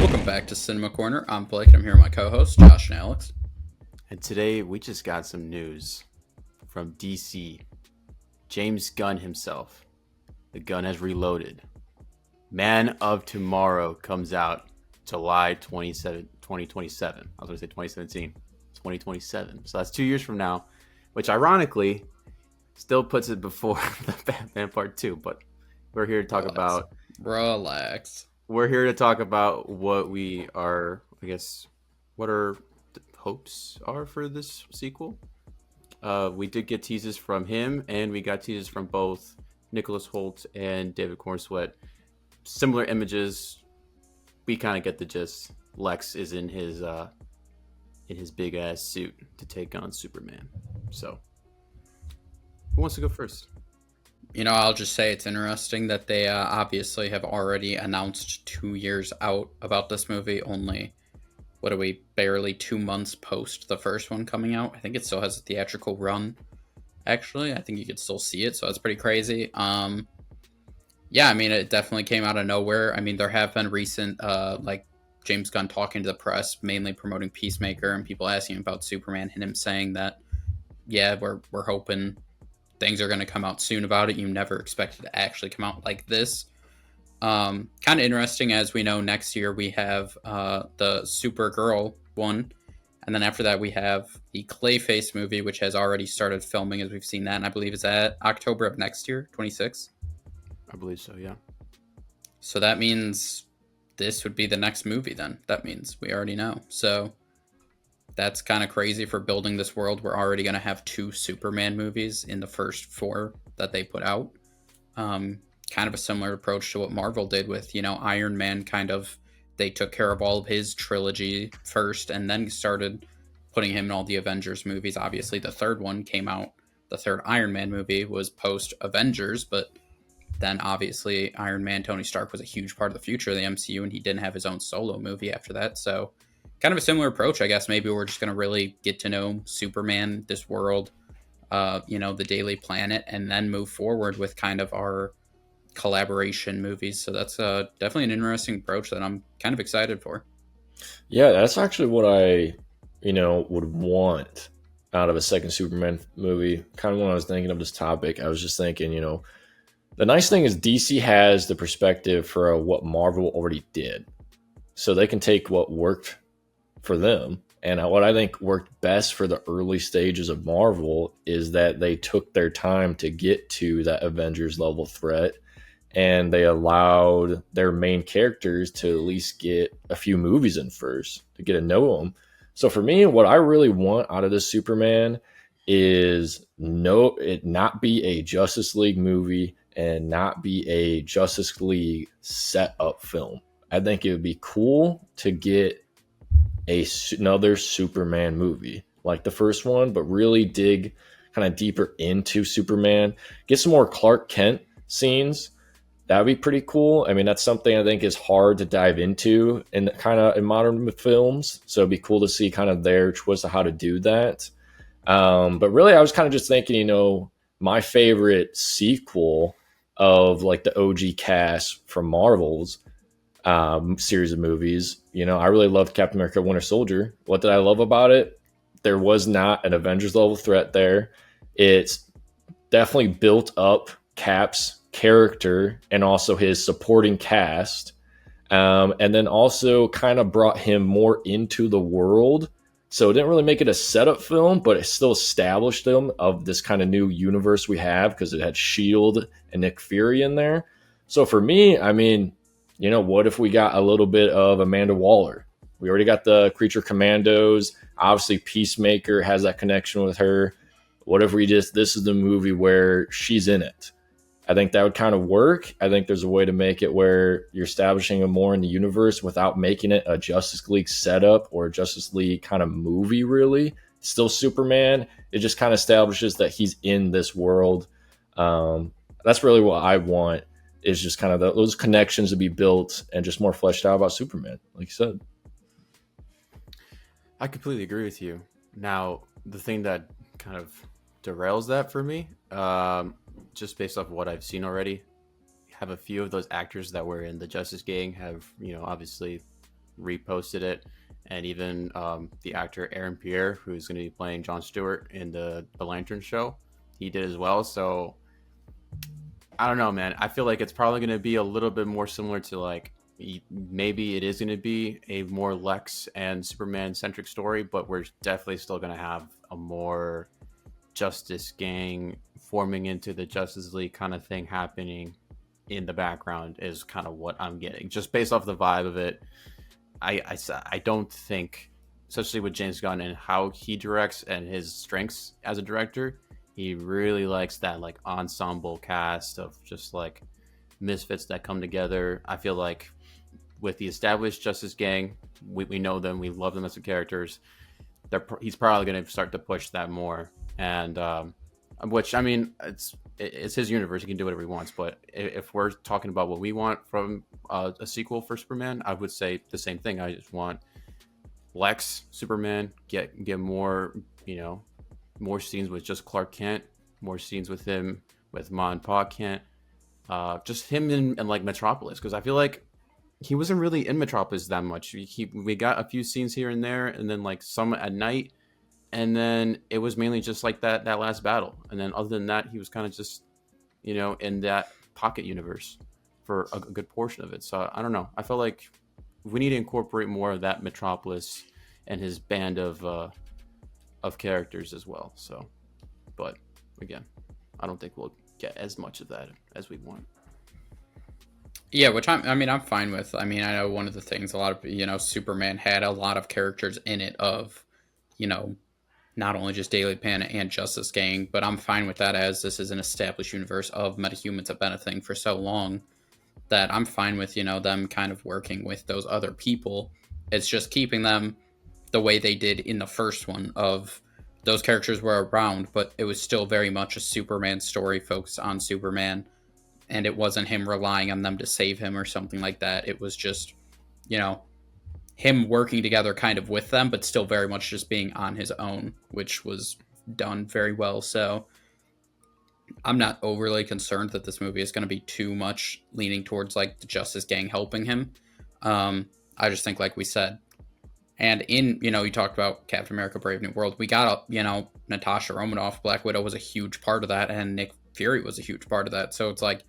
Welcome back to Cinema Corner. I'm Blake and I'm here with my co-hosts, Josh and Alex. And today we just got some news from DC. James Gunn himself. The gun has reloaded. Man of Tomorrow comes out July 2027. I was going to say 2017. 2027. So that's 2 years from now, which ironically still puts it before the Batman Part 2. But we're here to talk about... Relax. We're here to talk about what we are, I guess, what our hopes are for this sequel. We did get teases from him, and we got teases from both Nicholas Hoult and David Cornsweet. Similar images. We kind of get the gist. Lex is in his big ass suit to take on Superman. So, who wants to go first? I'll just say it's interesting that they obviously have already announced 2 years out about this movie. Only, what are we, barely 2 months post the first one coming out? I think it still has a theatrical run. Actually, I think you could still see it, so that's pretty crazy. It definitely came out of nowhere. There have been recent, James Gunn talking to the press, mainly promoting Peacemaker, and people asking him about Superman, and him saying that, yeah, we're hoping things are going to come out soon about it. You never expected to actually come out like this. Kind of interesting, as we know, next year we have the Supergirl one, and then after that we have the Clayface movie, which has already started filming, as we've seen that, and I believe it's at October of next year, 26. I believe so, yeah. So that means this would be the next movie then. That means we already know. So that's kind of crazy for building this world. We're already going to have 2 Superman movies in the first 4 that they put out. Kind of a similar approach to what Marvel did with, Iron Man. They took care of all of his trilogy first and then started putting him in all the Avengers movies. Obviously, the third one came out. The third Iron Man movie was post-Avengers, but then obviously Iron Man, Tony Stark, was a huge part of the future of the MCU, and he didn't have his own solo movie after that. So kind of a similar approach, I guess. Maybe we're just going to really get to know Superman, this world, the Daily Planet, and then move forward with kind of our collaboration movies. So that's definitely an interesting approach that I'm kind of excited for. Yeah, that's actually what I, would want out of a second Superman movie. Kind of when I was thinking of this topic, I was just thinking, the nice thing is DC has the perspective for what Marvel already did. So they can take what worked for them. And what I think worked best for the early stages of Marvel is that they took their time to get to that Avengers level threat, and they allowed their main characters to at least get a few movies in first to get to know them. So for me, what I really want out of this Superman is it not be a Justice League movie and not be a Justice League set up film. I think it would be cool to get another Superman movie like the first one, but really dig kind of deeper into Superman, get some more Clark Kent scenes. That would be pretty cool. That's something I think is hard to dive into in modern films. So it'd be cool to see kind of their choice of how to do that. But really, I was kind of just thinking, my favorite sequel of like the OG cast from Marvel's series of movies. I really loved Captain America Winter Soldier. What did I love about it? There was not an Avengers level threat there. It's definitely built up Cap's character and also his supporting cast. And then also kind of brought him more into the world. So it didn't really make it a setup film, but it still established them of this kind of new universe we have because it had S.H.I.E.L.D. and Nick Fury in there. So for me, what if we got a little bit of Amanda Waller? We already got the Creature Commandos. Obviously, Peacemaker has that connection with her. What if this is the movie where she's in it? I think that would kind of work. I think there's a way to make it where you're establishing him more in the universe without making it a Justice League setup or a Justice League kind of movie, really. Still Superman. It just kind of establishes that he's in this world. That's really what I want, is just kind of those connections to be built and just more fleshed out about Superman, like you said. I completely agree with you. Now, the thing that kind of derails that for me, just based off of what I've seen already, have a few of those actors that were in the Justice Gang have, obviously reposted it, and even the actor Aaron Pierre, who's going to be playing Jon Stewart in the Lantern show, he did as well. So I don't know, man. I feel like it's probably going to be a little bit more similar to like maybe it is going to be a more Lex and Superman centric story, but we're definitely still going to have a more Justice Gang forming into the Justice League kind of thing happening in the background is kind of what I'm getting just based off the vibe of it. I don't think, especially with James Gunn and how he directs and his strengths as a director, he really likes that like ensemble cast of just like misfits that come together. I feel like with the established Justice Gang, we know them, we love them as the characters. He's probably going to start to push that more, and which I mean, it's his universe; he can do whatever he wants. But if we're talking about what we want from a sequel for Superman, I would say the same thing. I just want Lex Superman get more, more scenes with just Clark Kent, more scenes with him with Ma and Pa Kent, just him in like Metropolis, because I feel like he wasn't really in Metropolis that much. We got a few scenes here and there, and then like some at night, and then it was mainly just like that last battle, and then other than that, he was kind of just in that pocket universe for a good portion of it. So I don't know. I felt like we need to incorporate more of that Metropolis and his band of characters as well. So, but again, I don't think we'll get as much of that as we want. Yeah, which I'm fine with. I mean, I know one of the things, a lot of, Superman had a lot of characters in it of, not only just Daily Planet and Justice Gang, but I'm fine with that as this is an established universe of metahumans have been a thing for so long that I'm fine with, them kind of working with those other people. It's just keeping them the way they did in the first one of those characters were around, but it was still very much a Superman story focused on Superman. And it wasn't him relying on them to save him or something like that. It was just, him working together kind of with them, but still very much just being on his own, which was done very well. So I'm not overly concerned that this movie is going to be too much leaning towards like the Justice Gang helping him. I just think, like we said, and in, you talked about Captain America Brave New World, we got, Natasha Romanoff, Black Widow was a huge part of that, and Nick Fury was a huge part of that. So it's like,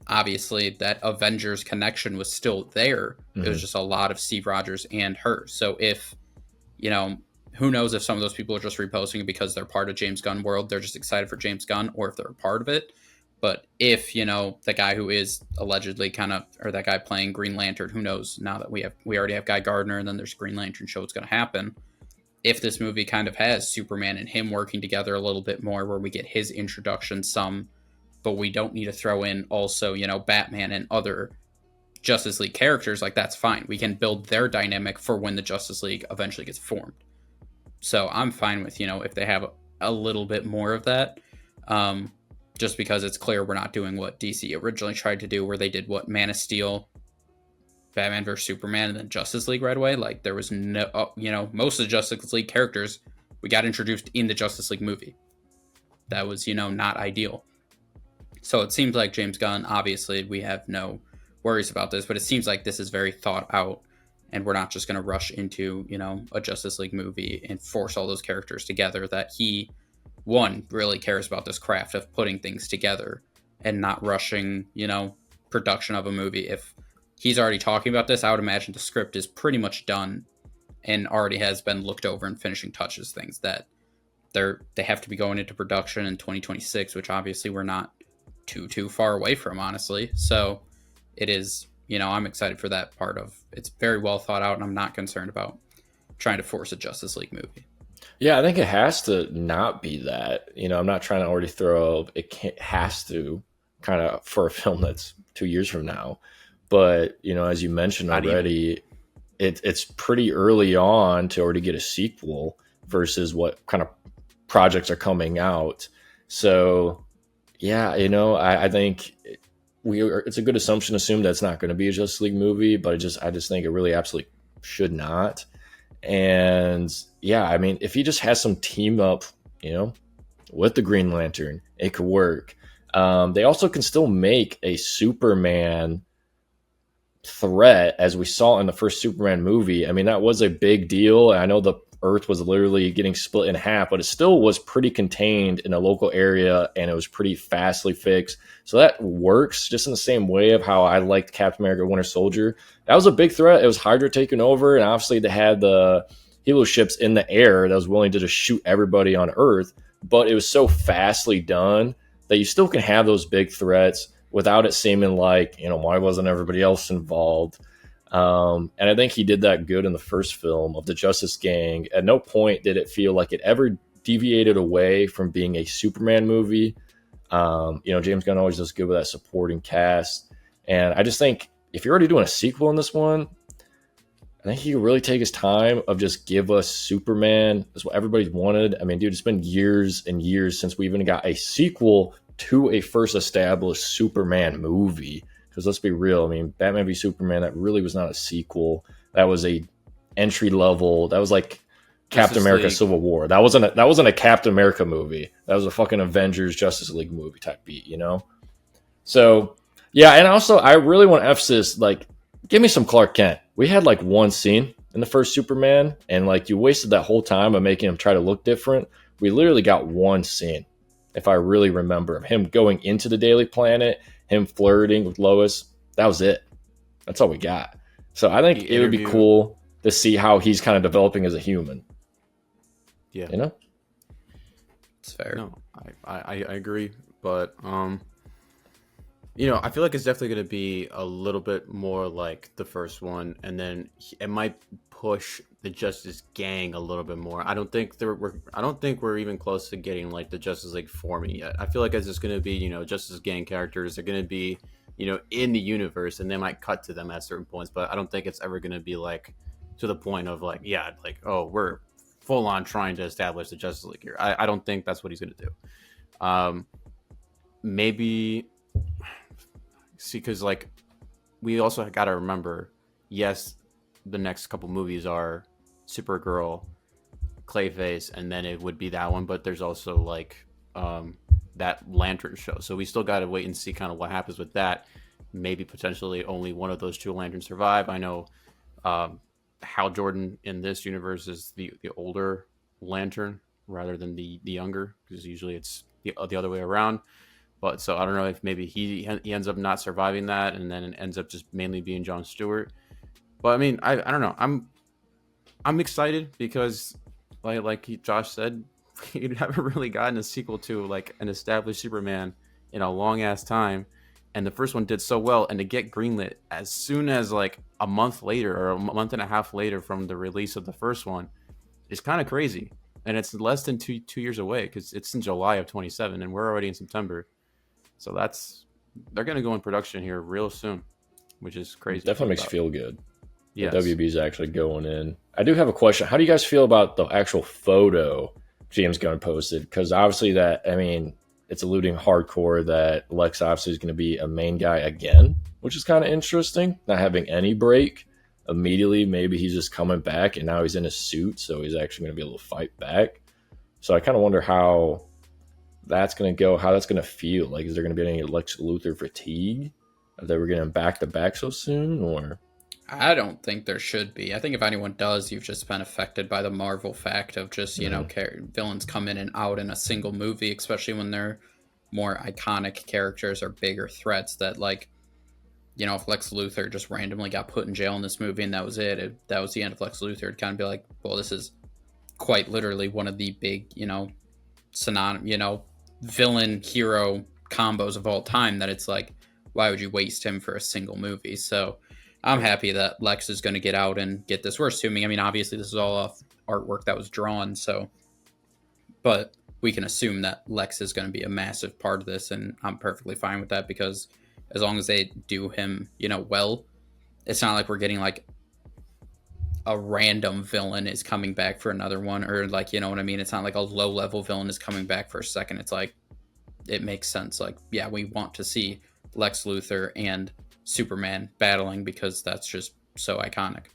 obviously that Avengers connection was still there. Mm-hmm. It was just a lot of Steve Rogers and her. So if, who knows if some of those people are just reposting it because they're part of James Gunn world, they're just excited for James Gunn, or if they're a part of it. But if, the guy who is allegedly or that guy playing Green Lantern, who knows now that we already have Guy Gardner and then there's Green Lantern show, what's going to happen. If this movie kind of has Superman and him working together a little bit more, where we get his introduction but we don't need to throw in also, Batman and other Justice League characters, like that's fine. We can build their dynamic for when the Justice League eventually gets formed. So I'm fine with, if they have a little bit more of that, just because it's clear we're not doing what DC originally tried to do, where they did what Man of Steel, Batman vs. Superman, and then Justice League right away. Like there was no, most of the Justice League characters we got introduced in the Justice League movie. That was, not ideal. So it seems like James Gunn, obviously we have no worries about this, but it seems like this is very thought out, and we're not just going to rush into, a Justice League movie and force all those characters together. That he, one, really cares about this craft of putting things together and not rushing, production of a movie. If he's already talking about this, I would imagine the script is pretty much done and already has been looked over and finishing touches, things that they have to be going into production in 2026, which obviously we're not too far away from, honestly. So it is, I'm excited for that part of it's very well thought out, and I'm not concerned about trying to force a Justice League movie. Yeah, I think it has to not be that. I'm not trying to already throw it has to kind of for a film that's 2 years from now. But, as you mentioned already, it's pretty early on to already get a sequel versus what kind of projects are coming out. So yeah, I think it's a good assumption to assume that it's not going to be a Justice League movie, but I just think it really absolutely should not. And yeah, I mean, if he just has some team up, with the Green Lantern, it could work. They also can still make a Superman threat, as we saw in the first Superman movie. I mean, that was a big deal. I know the Earth was literally getting split in half, but it still was pretty contained in a local area, and it was pretty fastly fixed. So that works just in the same way of how I liked Captain America Winter Soldier. That was a big threat. It was Hydra taking over, and obviously they had the helo ships in the air that was willing to just shoot everybody on Earth, but it was so fastly done that you still can have those big threats without it seeming like, why wasn't everybody else involved? And I think he did that good in the first film of the Justice Gang. At no point did it feel like it ever deviated away from being a Superman movie. James Gunn always does good with that supporting cast. And I just think if you're already doing a sequel in this one, I think he could really take his time of just give us Superman. That's what everybody's wanted. I mean, dude, it's been years and years since we even got a sequel to a first established Superman movie. Because let's be real, I mean, Batman v Superman, that really was not a sequel. That was a entry level. That was like Captain America Civil War. That wasn't a Captain America movie. That was a fucking Avengers Justice League movie type beat, So yeah, and also I really want to emphasis, like, give me some Clark Kent. We had like one scene in the first Superman, and like you wasted that whole time of making him try to look different. We literally got one scene, if I really remember him going into the Daily Planet, him flirting with Lois. That was it. That's all we got. So I think it would be cool to see how he's kind of developing as a human. Yeah. It's fair. No, I agree. But, I feel like it's definitely going to be a little bit more like the first one. And then it might push the Justice Gang a little bit more. I don't think we're even close to getting like the Justice League forming yet. I feel like it's just going to be, Justice Gang characters are going to be, in the universe, and they might cut to them at certain points, but I don't think it's ever going to be like to the point of like, we're full on trying to establish the Justice League here. I don't think that's what he's going to do. Maybe see, because like we also got to remember, yes, the next couple movies are Supergirl, Clayface, and then it would be that one, but there's also like that Lantern show, so we still got to wait and see kind of what happens with that. Maybe potentially only one of those two lanterns survive. I know Hal Jordan in this universe is the older Lantern rather than the younger, because usually it's the other way around. But so I don't know if maybe he ends up not surviving that, and then it ends up just mainly being Jon Stewart. But I mean, I don't know. I'm excited because like Josh said, we haven't really gotten a sequel to like an established Superman in a long ass time, and the first one did so well, and to get greenlit as soon as like a month later or a month and a half later from the release of the first one is kind of crazy. And it's less than two years away, because it's in July of 27 and we're already in September. So they're going to go in production here real soon, which is crazy. Definitely makes you feel good. Yeah, WB's actually going in. I do have a question. How do you guys feel about the actual photo James Gunn posted? Because obviously it's alluding hardcore that Lex obviously is going to be a main guy again, which is kind of interesting. Not having any break immediately. Maybe he's just coming back and now he's in a suit, so he's actually going to be able to fight back. So I kind of wonder how that's going to go, how that's going to feel. Like, is there going to be any Lex Luthor fatigue if they were getting back to back so soon, or? I don't think there should be. I think if anyone does, you've just been affected by the Marvel fact of just, villains come in and out in a single movie, especially when they're more iconic characters or bigger threats that, like, if Lex Luthor just randomly got put in jail in this movie and that was it, that was the end of Lex Luthor, it'd kind of be like, well, this is quite literally one of the big, villain hero combos of all time, that it's like, why would you waste him for a single movie? So I'm happy that Lex is going to get out and get this. We're assuming, obviously this is all off artwork that was drawn, but we can assume that Lex is going to be a massive part of this, and I'm perfectly fine with that, because as long as they do him, well, it's not like we're getting like a random villain is coming back for another one, or like, you know what I mean? It's not like a low level villain is coming back for a second. It's like, it makes sense. Like, yeah, we want to see Lex Luthor and Superman battling because that's just so iconic.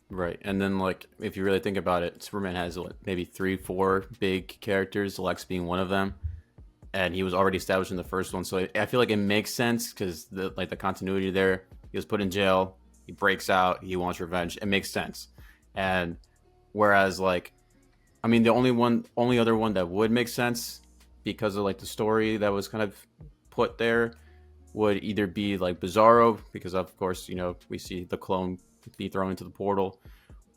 Right. And then, like, if you really think about it, Superman has maybe 3-4 big characters, Lex being one of them, and he was already established in the first one. So I feel like it makes sense because the continuity there. He was put in jail, He breaks out. He wants revenge. It makes sense. And whereas like, I mean, the only other one that would make sense because of like the story that was kind of put there would either be like Bizarro, because of course, you know, we see the clone be thrown into the portal,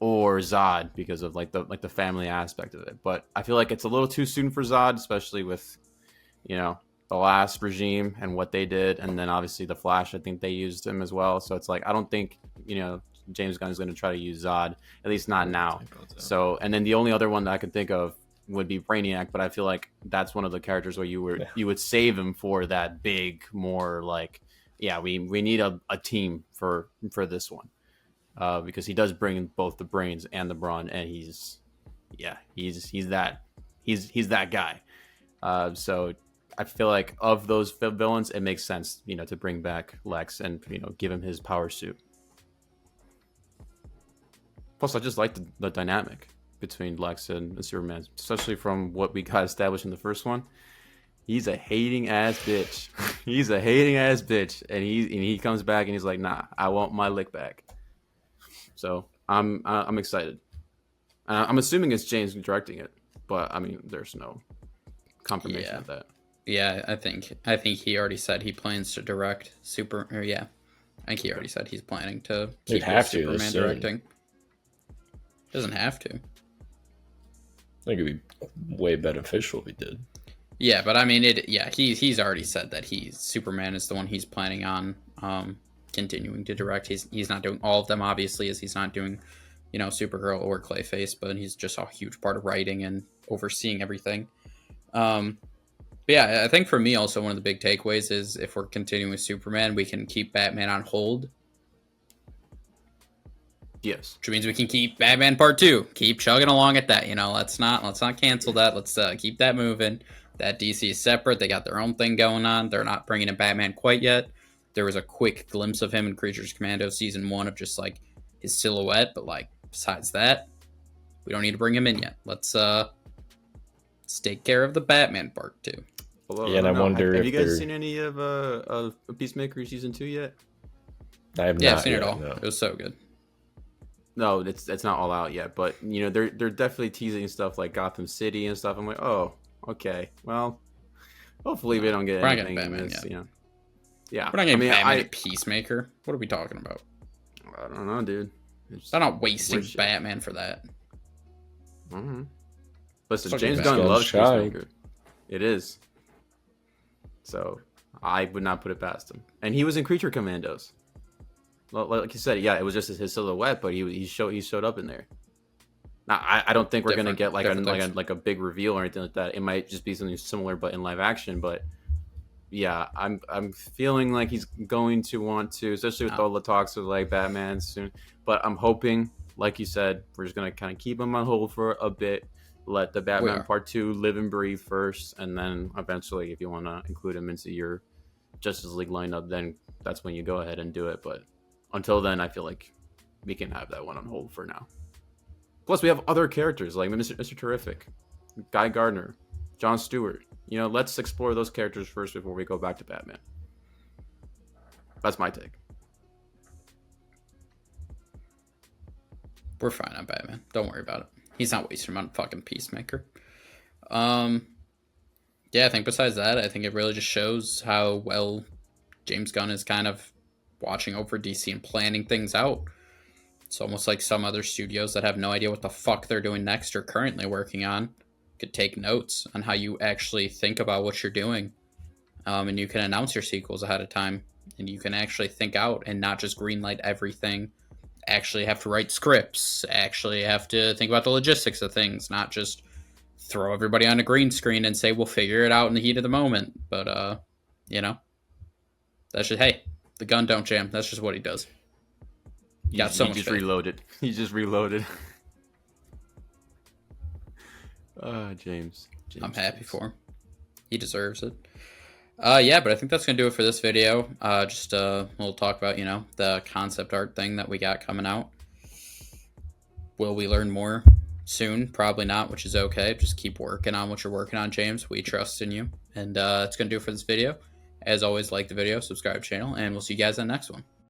or Zod because of like the family aspect of it. But I feel like it's a little too soon for Zod, especially with, you know, the last regime and what they did, and then obviously the Flash. I think they used him as well. So it's like I don't think, you know, James Gunn is going to try to use Zod, at least not now. So, and then the only other one that I could think of would be Brainiac, but I feel like that's one of the characters where you would save him for that big, more like, yeah, we need a team for this one, because he does bring both the brains and the brawn, and he's that guy. So I feel like of those villains, it makes sense, you know, to bring back Lex and, you know, give him his power suit. Plus, I just like the dynamic between Lex and Superman, especially from what we got established in the first one. He's a hating ass bitch. He's a hating ass bitch, and he comes back and he's like, "Nah, I want my lick back." So I'm excited. I'm assuming it's James directing it, but I mean, there's no confirmation of that. Yeah, I think he already said he plans to direct I think he already said he's planning to keep Superman directing. Doesn't have to. I think it'd be way beneficial if he did. Yeah, but I mean, he's already said that Superman is the one he's planning on continuing to direct. He's not doing all of them, obviously, as he's not doing, you know, Supergirl or Clayface, but he's just a huge part of writing and overseeing everything. But yeah, I think for me also one of the big takeaways is if we're continuing with Superman, we can keep Batman on hold. Yes, which means we can keep Batman Part 2. Keep chugging along at that. You know, let's not cancel that. Let's keep that moving. That DC is separate. They got their own thing going on. They're not bringing in Batman quite yet. There was a quick glimpse of him in Creatures Commando Season 1 of just like his silhouette, but like besides that, we don't need to bring him in yet. Let's take care of the Batman Part 2. Well, yeah, and I wonder have you guys seen any of Peacemaker Season 2 yet? I have not. I've seen it all. No. It was so good. No, it's not all out yet, but you know they're definitely teasing stuff like Gotham City and stuff. I'm like, oh, okay, well, hopefully we don't get anything in this, you know. Yeah, we're not getting Batman and Peacemaker. What are we talking about? I don't know, dude. I'm not wasting Batman for that. Mm-hmm. Listen, James Gunn loves Peacemaker. It is. So I would not put it past him. And he was in Creature Commandos. Like you said, yeah, it was just his silhouette, but he showed up in there. Now, I don't think we're gonna get like a big reveal or anything like that. It might just be something similar, but in live action. But yeah, I'm feeling like he's going to want to, especially with all the talks of like Batman soon. But I'm hoping, like you said, we're just gonna kind of keep him on hold for a bit. Let the Batman Part 2 live and breathe first, and then eventually, if you want to include him into your Justice League lineup, then that's when you go ahead and do it. But until then, I feel like we can have that one on hold for now. Plus, we have other characters like Mr. Terrific, Guy Gardner, Jon Stewart. You know, let's explore those characters first before we go back to Batman. That's my take. We're fine on Batman. Don't worry about it. He's not wasting on fucking Peacemaker. Yeah, I think besides that, I think it really just shows how well James Gunn is kind of watching over DC and planning things out. It's almost like some other studios that have no idea what the fuck they're doing next or currently working on could take notes on how you actually think about what you're doing. And you can announce your sequels ahead of time, and you can actually think out and not just greenlight everything. Actually have to write scripts, actually have to think about the logistics of things, not just throw everybody on a green screen and say we'll figure it out in the heat of the moment. But you know, that's just, hey, the gun don't jam. That's just what he does. He just reloaded. James. I'm happy for him. He deserves it. Yeah, but I think that's going to do it for this video. Just a little talk about, you know, the concept art thing that we got coming out. Will we learn more soon? Probably not, which is okay. Just keep working on what you're working on, James. We trust in you. And that's going to do it for this video. As always, like the video, subscribe to the channel, and we'll see you guys in the next one.